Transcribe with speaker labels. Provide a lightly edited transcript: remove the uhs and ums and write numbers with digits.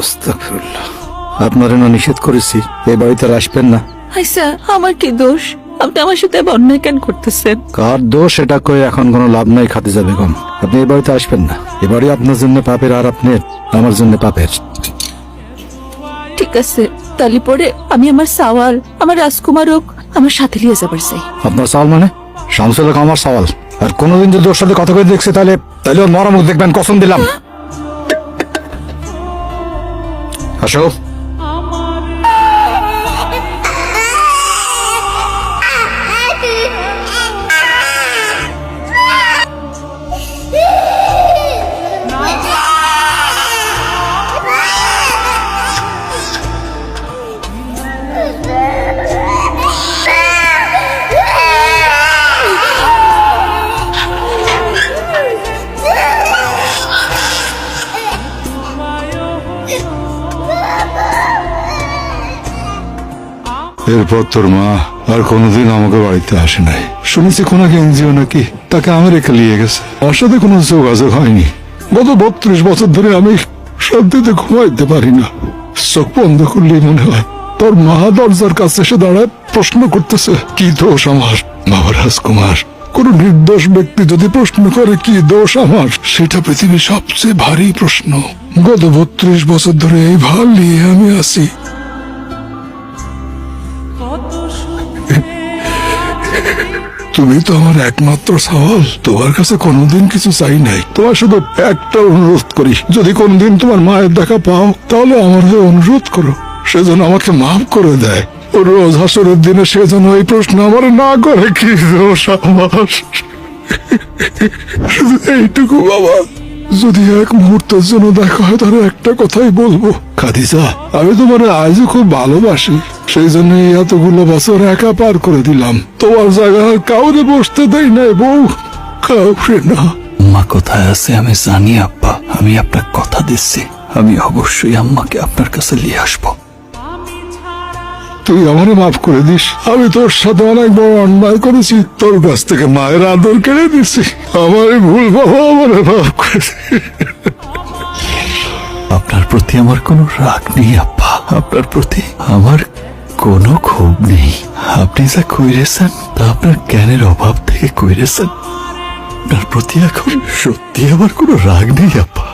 Speaker 1: আস্তাগফিরুল্লাহ। আপনারে না নিষেধ করেছি এই বাড়িতে আর আসবেন না।
Speaker 2: আচ্ছা, আমার কি দোষ? আপনি আমার সাথে অন্যায় কেন করতেছেন?
Speaker 1: কার দোষ এটা কয়ে এখন কোনো লাভ নাই খাদিজা বেগম। আপনি এই বাড়িতে আসবেন না। এ বাড়ি আপনার জন্য পাপের আর আপনি আমার জন্য পাপের।
Speaker 2: ঠিক আছে, তালি পরে আমি আমার সাওয়াল, আমার রাজকুমার হোক আমার সাথে নিয়ে যাবার চাই।
Speaker 1: আপনার সওয়াল মানে? শামসুল হক আমার সওয়াল। আর কোনোদিন যদি ওর সাথে কথা কয়ে দেখছে তাহলে ওর মরামুখ দেখবেন, কসম দিলাম। আসো।
Speaker 3: এরপর তোর মা আর কোনোদিন আমাকে বাড়িতে আসে নাই। শুনেছি কোন এনজিও নাকি তাকে আমেরিকা নিয়ে গেছে। ওর সাথে কোনো যোগাযোগ হয়নি। গত 32 বছর ধরে আমি শান্তিতে ঘুমাইতে পারি না। চোখ বন্ধ করলেই মনে হয় তোর মা দরজার কাছে এসে দাঁড়ায় প্রশ্ন করতেছে, কি দোষ আমার? বাবা রাজকুমার, কোন নির্দোষ ব্যক্তি যদি প্রশ্ন করে কি দোষ আমার, সেটা পৃথিবীর সবচেয়ে ভারী প্রশ্ন। গত 32 বছর ধরে এই ভার নিয়ে আমি আছি। তুমি তো আমার একমাত্র সওয়াল। তোমার কাছে কোনোদিন কিছু চাই নাই। তোমার শুধু একটা অনুরোধ করি, যদি কোনদিন তোমার মায়ের দেখা পাও তাহলে আমার হয়ে অনুরোধ করো, সে যেন আমাকে মাফ করে দেয়। ও রোজ হাসরের দিনে সে যেন এই প্রশ্ন আমার না করে, কি দোষ আমার। শুধু এইটুকু বাবা, যদি এক মুহূর্তের জন্য দেখা হয় তাহলে একটা কথাই বলবো, খাদিজা আমি তোমার আজও খুব ভালোবাসি। সেই জন্য এতগুলো বছর একা পার করে দিলাম। তোমার জায়গায় কাউরে বসতে দেই নাই বউ, কাউরে না।
Speaker 4: আম্মা কোথায় আছে আমি জানি আব্বা। আমি আপনার কথা দিচ্ছি, আমি অবশ্যই আম্মাকে আপনার কাছে নিয়ে আসবো।
Speaker 3: তুই আমারে মাফ করে দিস। আমি তোর সাথে অনেক বড় অন্যায় করেছি, তোর কাছ থেকে মায়ের আদর কেড়ে দিছি। আমার ভুল বাবা, আমারে মাফ করে দিস।
Speaker 4: আপনার প্রতি আমার কোনো রাগ নেই আব্বা, আপনার প্রতি আমার কোনো ক্ষোভ নেই। আপনি যা কইরেছেন তা আপনার জ্ঞানের অভাব থেকে কইরেছেন। আপনার প্রতি এখন সত্যি আমার কোনো রাগ নেই আব্বা।